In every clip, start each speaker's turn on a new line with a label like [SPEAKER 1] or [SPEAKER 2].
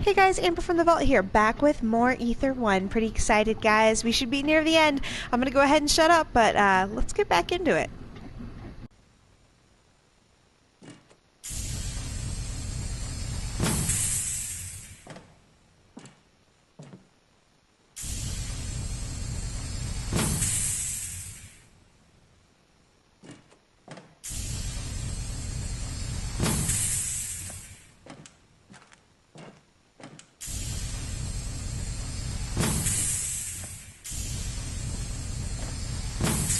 [SPEAKER 1] Hey guys, Amber from the Vault here, back with more Ether 1. Pretty excited, guys. We should be near the end. I'm gonna go ahead and shut up, but let's get back into it.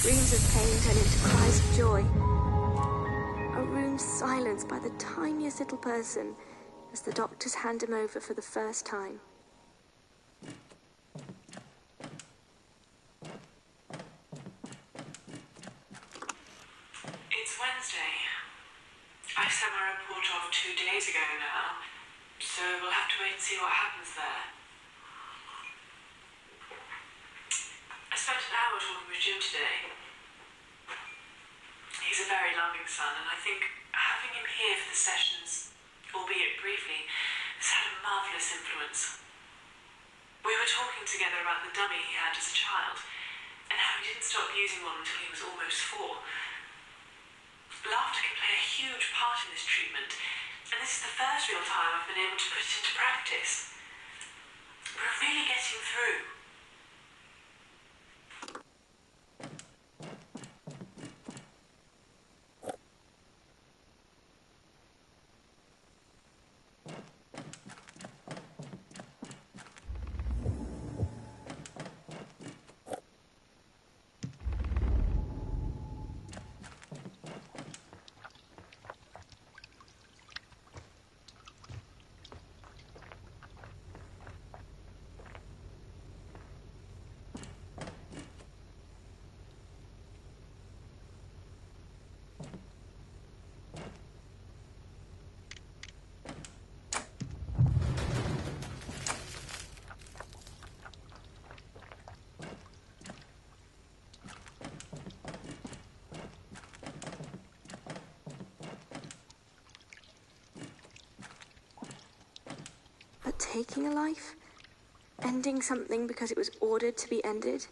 [SPEAKER 2] Screams of pain turn into cries of joy. A room silenced by the tiniest little person as the doctors hand him over for the first time.
[SPEAKER 3] It's Wednesday. I sent my report off 2 days ago now, so we'll have to wait and see what happens there. I spent an hour talking with Jim today. He's a very loving son, and I think having him here for the sessions, albeit briefly, has had a marvellous influence. We were talking together about the dummy he had as a child, and how he didn't stop using one until he was almost 4. Laughter can play a huge part in this treatment, and this is the first real time I've been able to put it into practice. We're really getting through.
[SPEAKER 2] But taking a life? Ending something because it was ordered to be ended?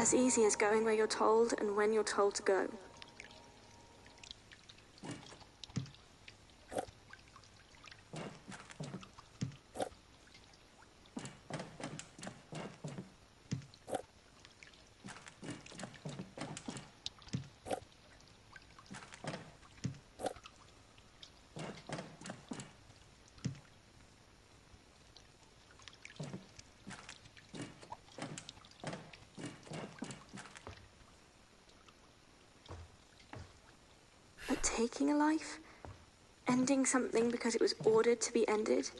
[SPEAKER 2] As easy as going where you're told and when you're told to go. But taking a life? Ending something because it was ordered to be ended?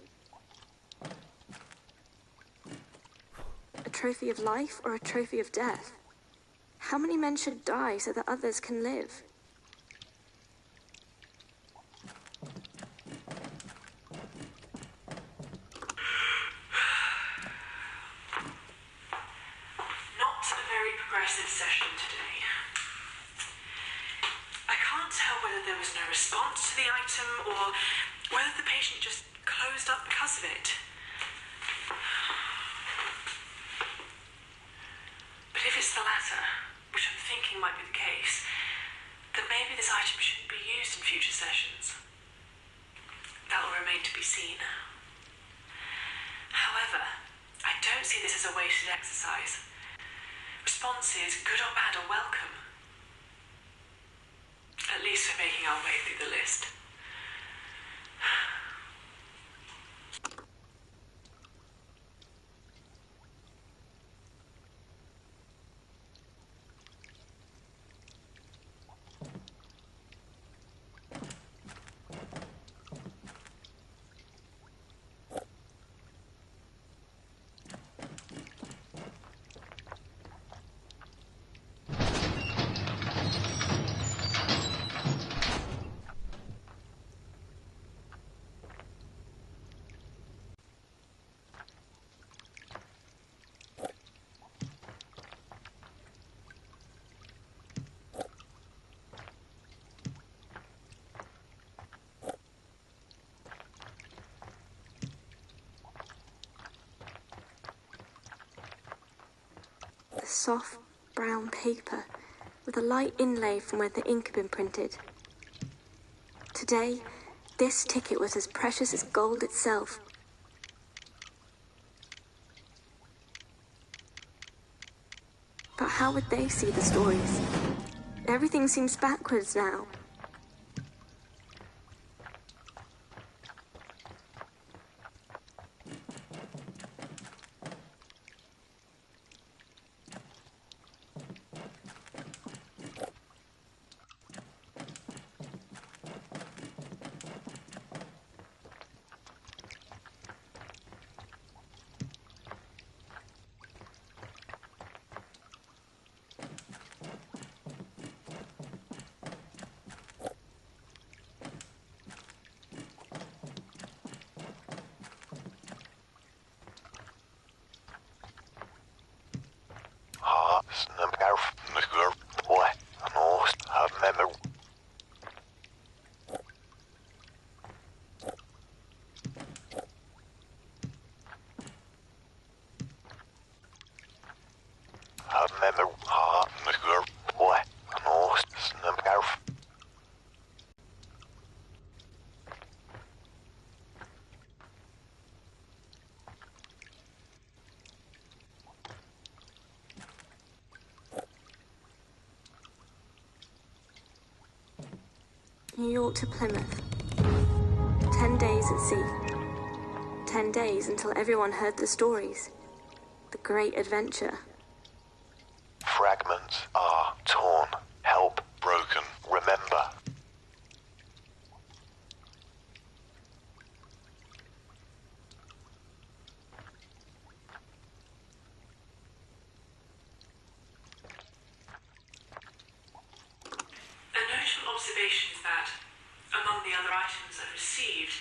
[SPEAKER 2] A trophy of life or a trophy of death? How many men should die so that others can live?
[SPEAKER 3] Not a very progressive session today. I can't tell whether there was no response to the item or whether the patient just closed up because of it. But if it's the latter, which I'm thinking might be the case, then maybe this item shouldn't be used in future sessions. That will remain to be seen. However, I don't see this as a wasted exercise. Responses, good or bad, are welcome. At least we're making our way through the list.
[SPEAKER 2] The soft brown paper with a light inlay from where the ink had been printed. Today, this ticket was as precious as gold itself. But how would they see the stories? Everything seems backwards now. New York to Plymouth. 10 days at sea. 10 days until everyone heard the stories. The great adventure.
[SPEAKER 4] Fragments are torn. Help broken. Remember.
[SPEAKER 3] A notable observation is that, among the other items I've received,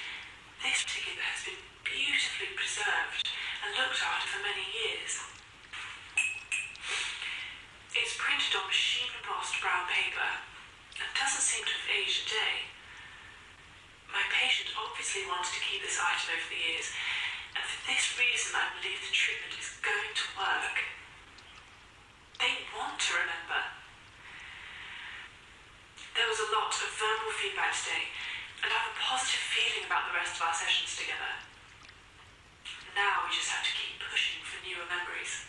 [SPEAKER 3] this ticket has been beautifully preserved and looked after for many years. It's printed on machine-embossed brown paper and doesn't seem to have aged a day. My patient obviously wanted to keep this item over the years, and for this reason I believe the treatment is going to work. They want want to remember. There was a lot of verbal feedback today, and I have a positive feeling about the rest of our sessions together. Now we just have to keep pushing for newer memories.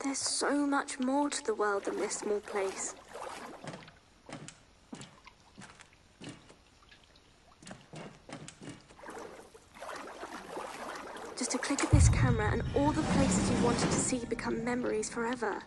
[SPEAKER 2] There's so much more to the world than this small place. Just a click of this camera and all the places you wanted to see become memories forever.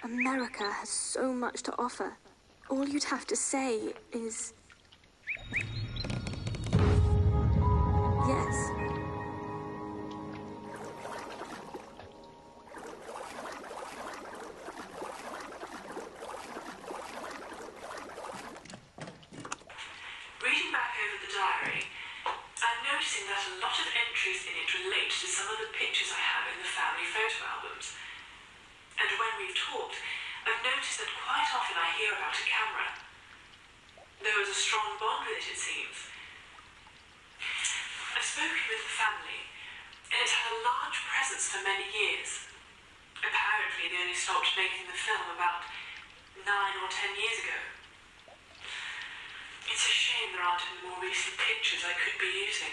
[SPEAKER 2] America has so much to offer. All you'd have to say is... yes.
[SPEAKER 3] Reading back over the diary, I'm noticing that a lot of entries in it relate to some of the pictures I have in the family photo albums. And when we've talked, I've noticed that quite often I hear about a camera. There was a strong bond with it, it seems. I've spoken with the family, and it's had a large presence for many years. Apparently, they only stopped making the film about 9 or 10 years ago. It's a shame there aren't any more recent pictures I could be using.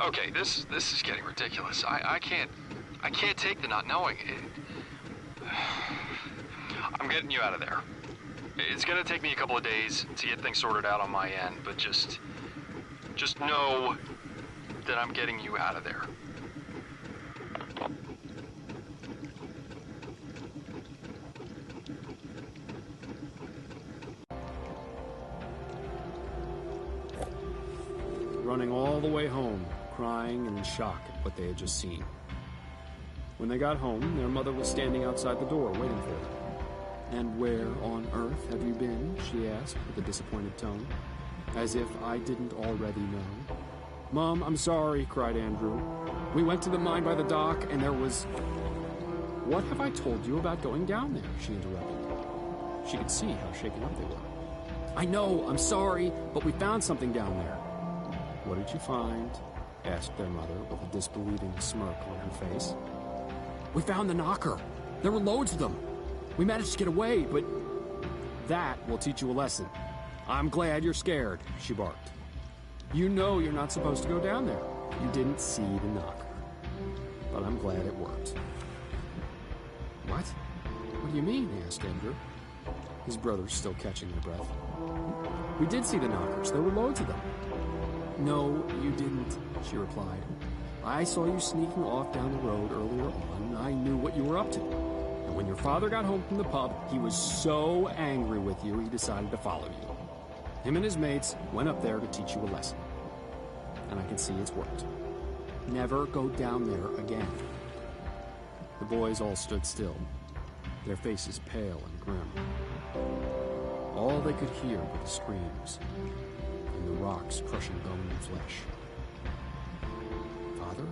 [SPEAKER 5] Okay, this is getting ridiculous. I can't take the not knowing. I'm getting you out of there. It's gonna take me a couple of days to get things sorted out on my end, but just know that I'm getting you out of there.
[SPEAKER 6] Running all the way home, crying and in shock at what they had just seen. When they got home, their mother was standing outside the door waiting for them. "And where on earth have you been?" she asked with a disappointed tone, as if I didn't already know. "Mom, I'm sorry," cried Andrew. "We went to the mine by the dock, and there was..." "What have I told you about going down there?" she interrupted. She could see how shaken up they were. "I know, I'm sorry, but we found something down there." "What did you find?" asked their mother with a disbelieving smirk on her face. "We found the knocker. There were loads of them. We managed to get away, but..." "That will teach you a lesson. I'm glad you're scared," she barked. "You know you're not supposed to go down there. You didn't see the knocker. But I'm glad it worked." "What? What do you mean?" asked Andrew, his brothers still catching their breath. "We did see the knockers. There were loads of them." "No, you didn't," she replied. "I saw you sneaking off down the road earlier on, and I knew what you were up to. And when your father got home from the pub, he was so angry with you, he decided to follow you. Him and his mates went up there to teach you a lesson. And I can see it's worked. Never go down there again." The boys all stood still, their faces pale and grim. All they could hear were the screams, and the rocks crushing bone and flesh. "Father?"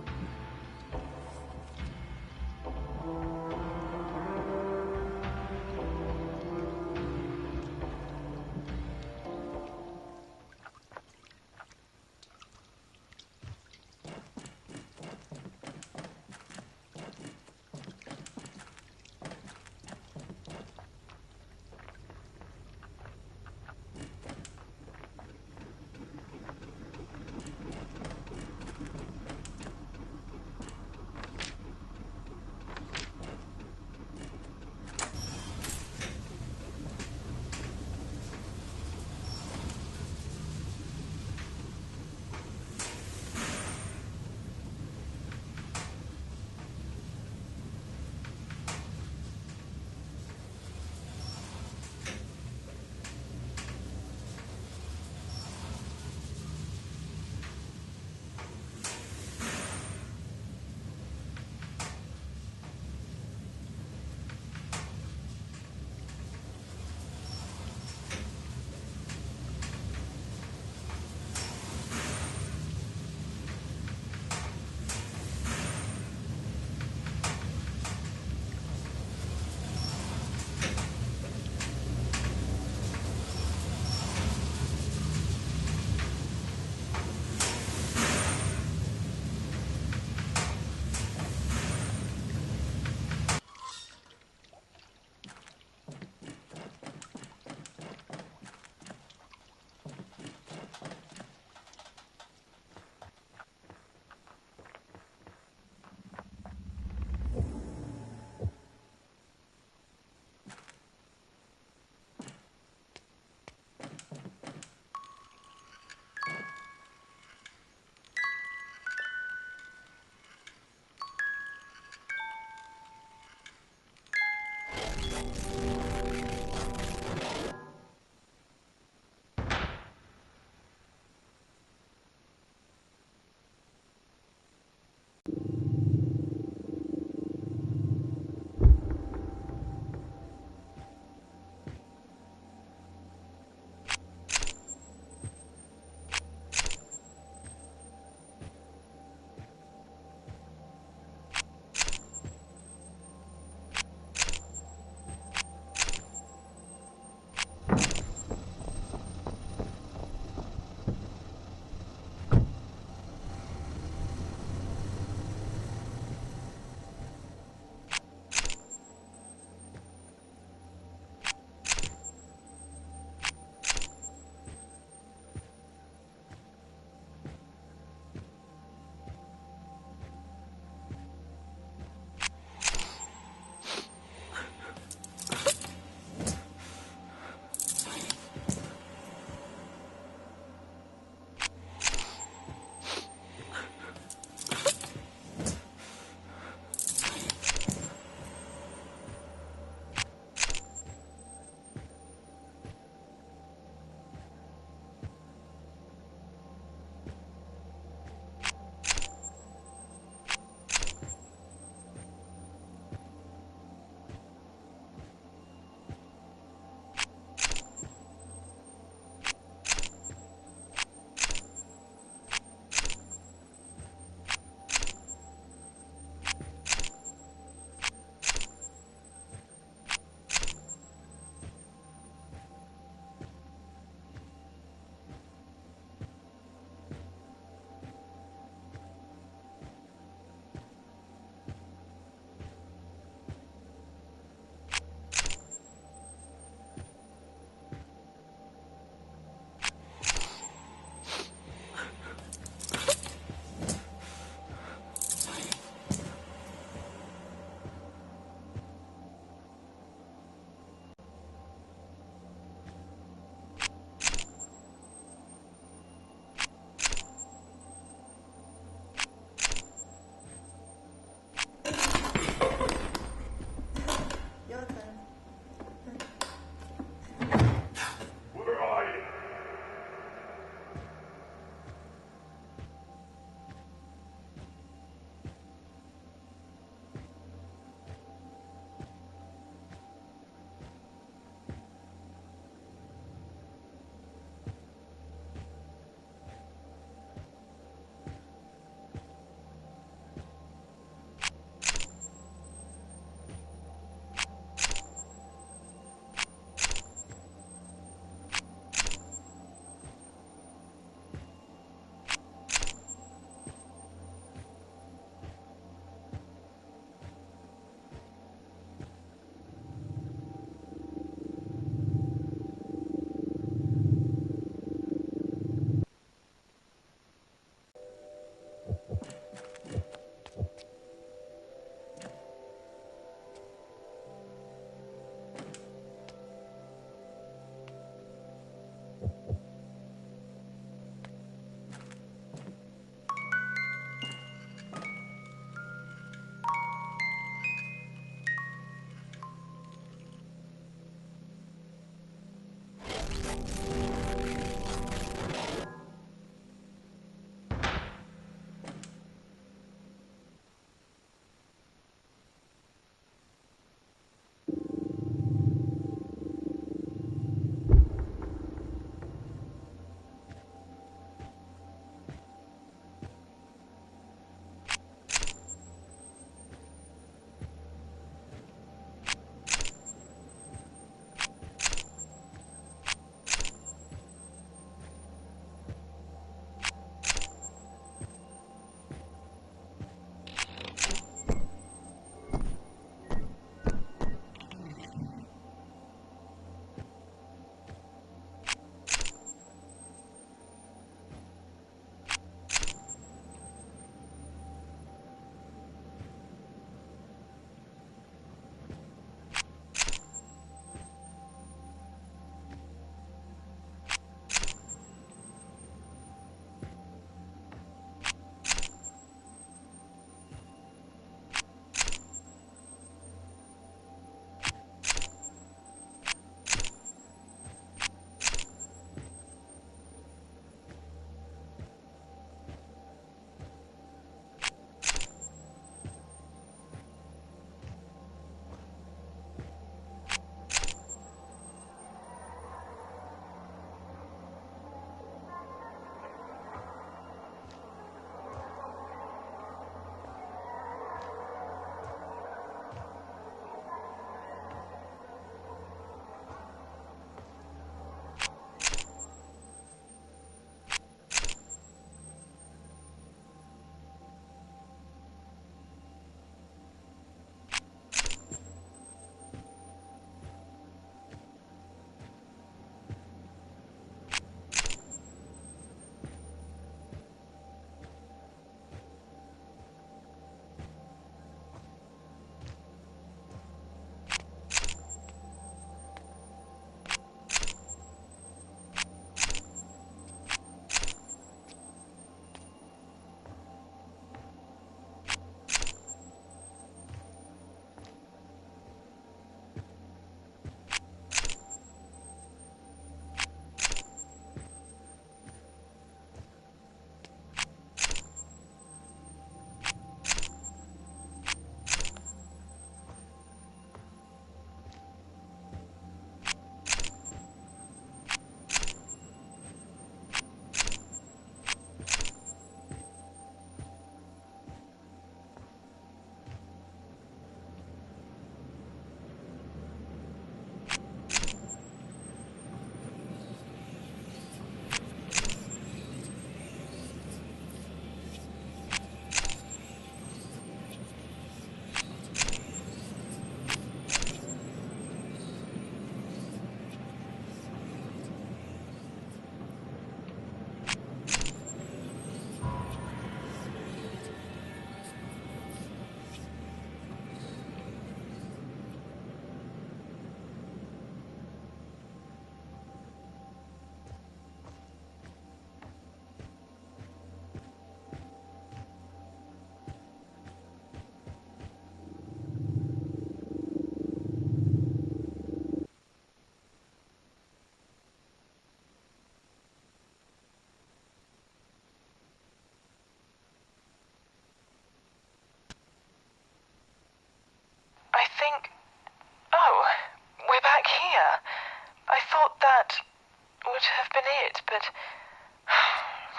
[SPEAKER 3] but...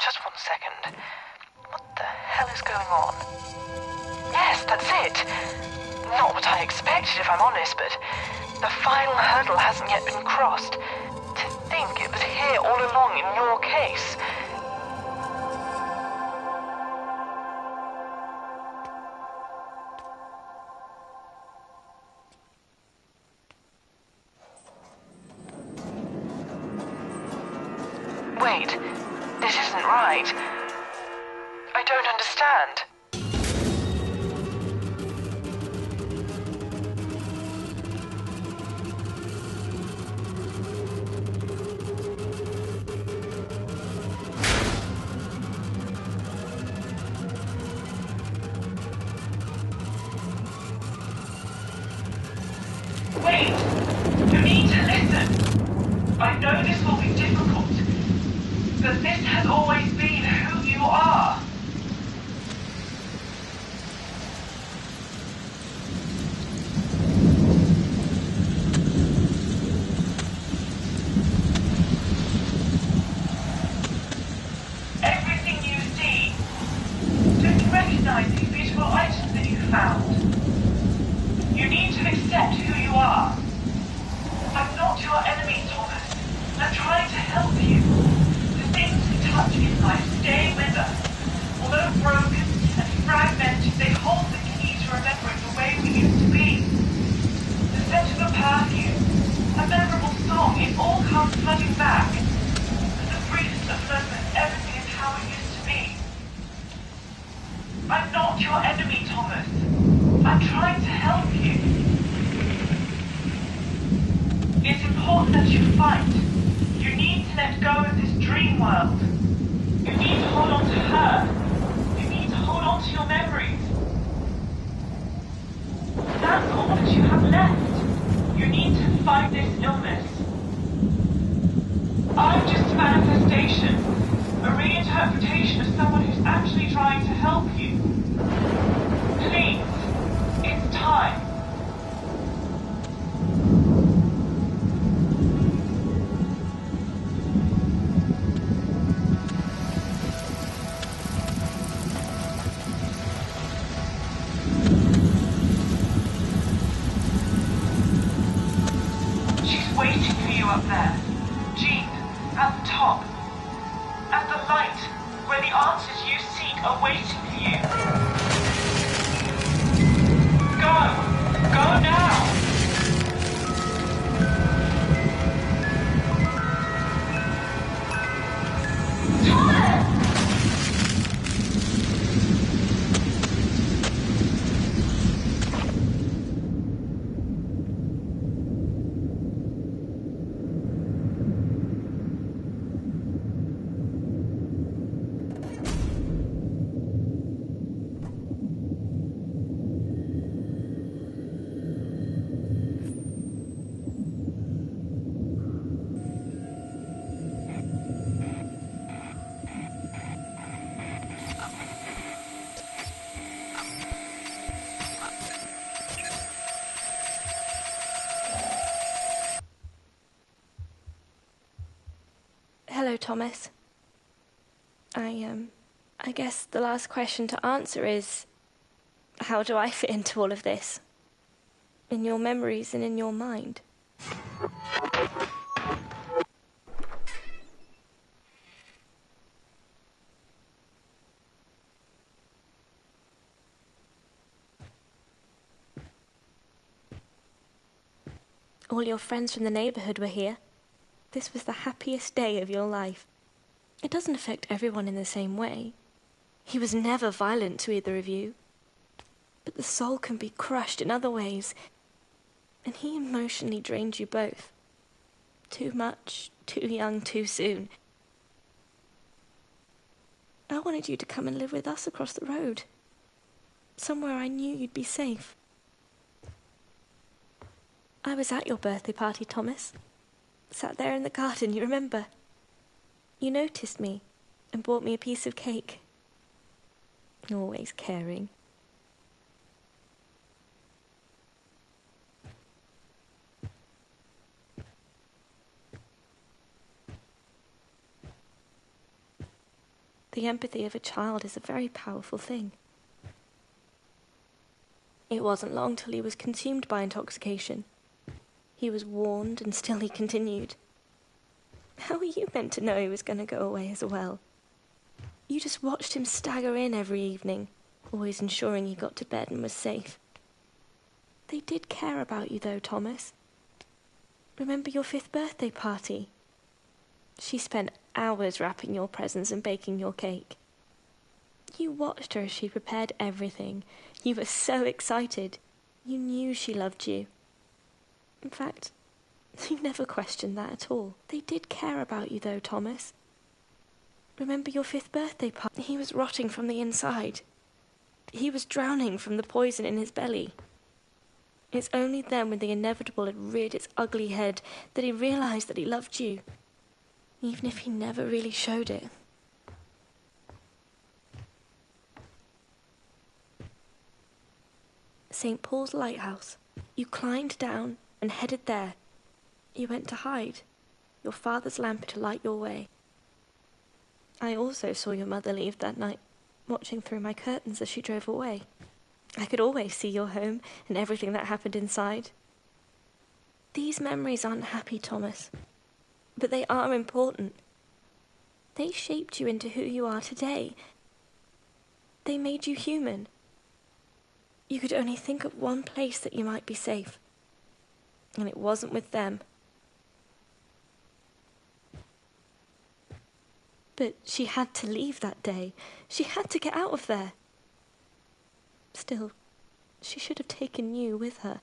[SPEAKER 3] Just 1 second. What the hell is going on? Yes, that's it. Not what I expected, if I'm honest, but the final hurdle hasn't yet been crossed. To think it was here all along in your case. Wait, this isn't right. I don't understand. Wait! You need to listen! I know this will be difficult, but this has always been who you are. Everything you see. Don't you recognize these beautiful items that you found? You need to accept who you are. I'm not your enemy, Thomas. I'm trying to help you. The things we touch in life stay with us. Although broken and fragmented, they hold the key to remembering the way we used to be. The scent of a perfume, a memorable song, it all comes flooding back. And the briefest of moments, everything is how it used to be. I'm not your enemy, Thomas. I'm trying to help you. It's important that you fight. You need to let go of this dream world. You need to hold on to her. You need to hold on to your memories. That's all that you have left. You need to fight this illness. I'm just a manifestation, a reinterpretation of someone who's actually trying to help you. Please, it's time. She's waiting for you up there. Jean, at the top. At the light, where the answers you seek are waiting for you. Go! Go now! Thomas!
[SPEAKER 2] Hello, Thomas. I guess the last question to answer is, how do I fit into all of this? In your memories and in your mind? All your friends from the neighborhood were here. This was the happiest day of your life. It doesn't affect everyone in the same way. He was never violent to either of you. But the soul can be crushed in other ways, and he emotionally drained you both. Too much, too young, too soon. I wanted you to come and live with us across the road. Somewhere I knew you'd be safe. I was at your birthday party, Thomas. Sat there in the garden, you remember? You noticed me and bought me a piece of cake. Always caring. The empathy of a child is a very powerful thing. It wasn't long till he was consumed by intoxication. He was warned, and still he continued. How were you meant to know he was going to go away as well? You just watched him stagger in every evening, always ensuring he got to bed and was safe. They did care about you, though, Thomas. Remember your 5th birthday party? She spent hours wrapping your presents and baking your cake. You watched her as she prepared everything. You were so excited. You knew she loved you. In fact, you never questioned that at all. They did care about you, though, Thomas. Remember your 5th birthday party? He was rotting from the inside. He was drowning from the poison in his belly. It's only then, when the inevitable had reared its ugly head, that he realized that he loved you, even if he never really showed it. St. Paul's Lighthouse. You climbed down and headed there. You went to hide, your father's lamp to light your way. I also saw your mother leave that night, watching through my curtains as she drove away. I could always see your home and everything that happened inside. These memories aren't happy, Thomas, but they are important. They shaped you into who you are today. They made you human. You could only think of one place that you might be safe, and it wasn't with them. But she had to leave that day. She had to get out of there. Still, she should have taken you with her.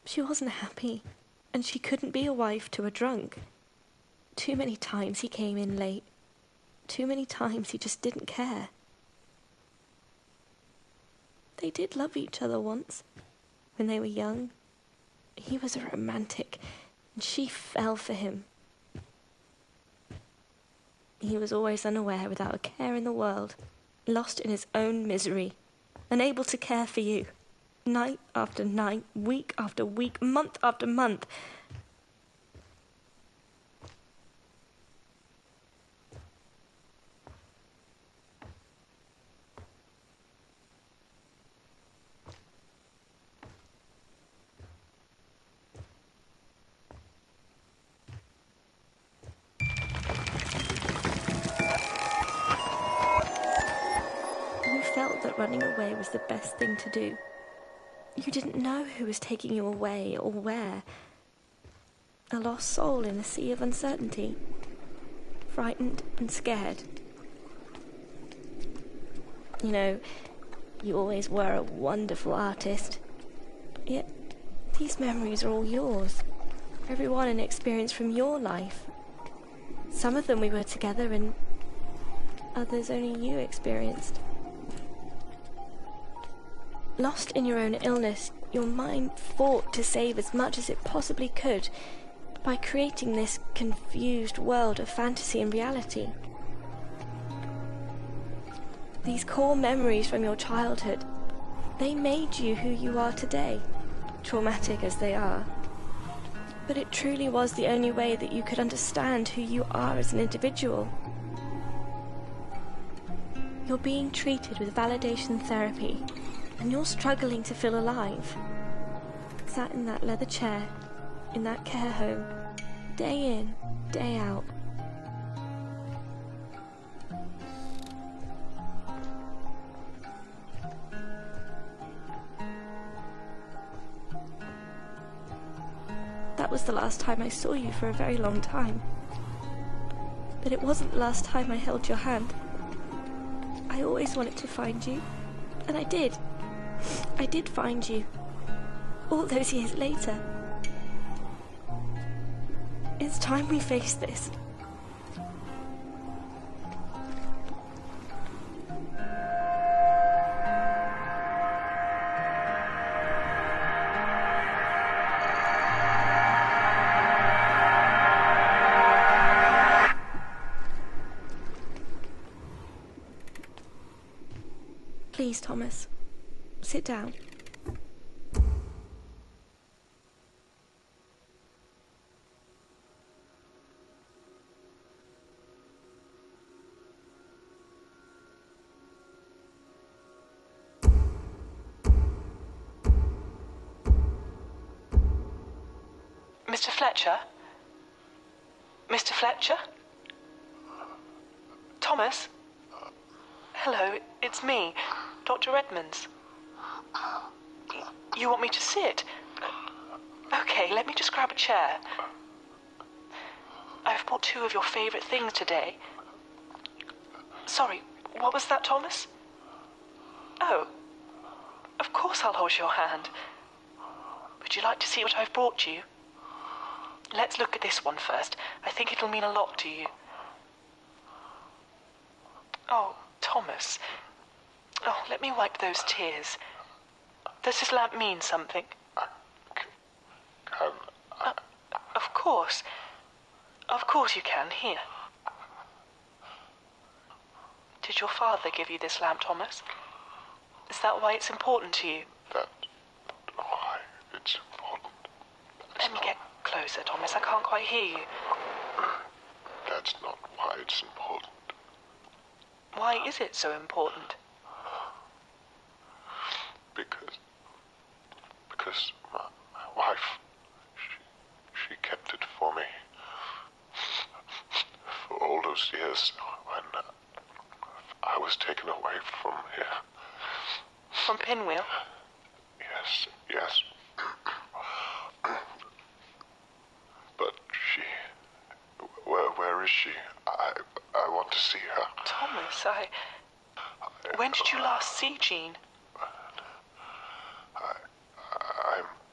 [SPEAKER 2] She wasn't happy, and she couldn't be a wife to a drunk. Too many times he came in late. Too many times he just didn't care. They did love each other once, when they were young. He was a romantic, and she fell for him. He was always unaware, without a care in the world, lost in his own misery, unable to care for you. Night after night, week after week, month after month. You felt that running away was the best thing to do. You didn't know who was taking you away or where. A lost soul in a sea of uncertainty. Frightened and scared. You know, you always were a wonderful artist. Yet, these memories are all yours. Every one an experience from your life. Some of them we were together and others only you experienced. Lost in your own illness, your mind fought to save as much as it possibly could by creating this confused world of fantasy and reality. These core memories from your childhood, they made you who you are today, traumatic as they are. But it truly was the only way that you could understand who you are as an individual. You're being treated with validation therapy, and you're struggling to feel alive. Sat in that leather chair, in that care home, day in, day out. That was the last time I saw you for a very long time. But it wasn't the last time I held your hand. I always wanted to find you, and I did. I did find you, all those years later. It's time we face this. Please, Thomas, sit down.
[SPEAKER 3] Mr. Fletcher? Mr. Fletcher? Thomas? Hello, it's me, Dr. Edmonds. You want me to sit? Okay, let me just grab a chair. I've bought 2 of your favourite things today. Sorry, what was that, Thomas? Oh, of course I'll hold your hand. Would you like to see what I've brought you? Let's look at this one first. I think it'll mean a lot to you. Oh, Thomas. Oh, let me wipe those tears. Does this lamp mean something? Of course. Of course you can. Here. Did your father give you this lamp, Thomas? Is that why it's important to you?
[SPEAKER 4] That's why it's important.
[SPEAKER 3] Let me get closer, Thomas. I can't quite hear you.
[SPEAKER 4] That's not why it's important.
[SPEAKER 3] Why is it so important?
[SPEAKER 4] Because my wife, she kept it for me. For all those years when I was taken away from here.
[SPEAKER 3] From Pinwheel?
[SPEAKER 4] Yes. But she... Where is she? I want to see her.
[SPEAKER 3] Thomas, when did you last see Jean?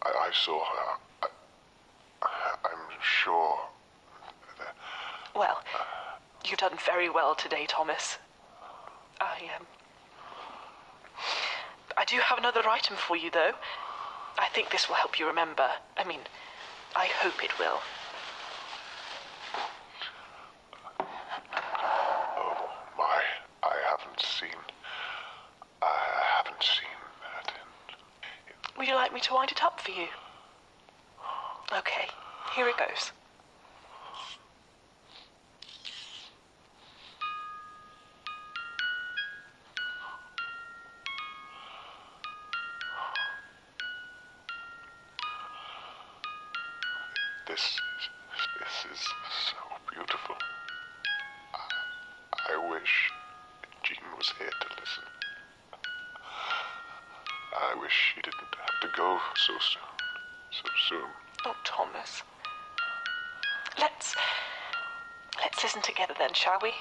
[SPEAKER 4] I saw her. I'm sure that...
[SPEAKER 3] Well, you've done very well today, Thomas. I do have another item for you, though. I think this will help you remember. I mean, I hope it will.
[SPEAKER 4] Oh, my. I haven't seen that in...
[SPEAKER 3] Would you like me to wind it up for you? Okay, here it goes.
[SPEAKER 4] This is so beautiful. I wish Jean was here to listen. I wish she didn't have to go so soon.
[SPEAKER 3] Oh, Thomas. Let's listen together then, shall we?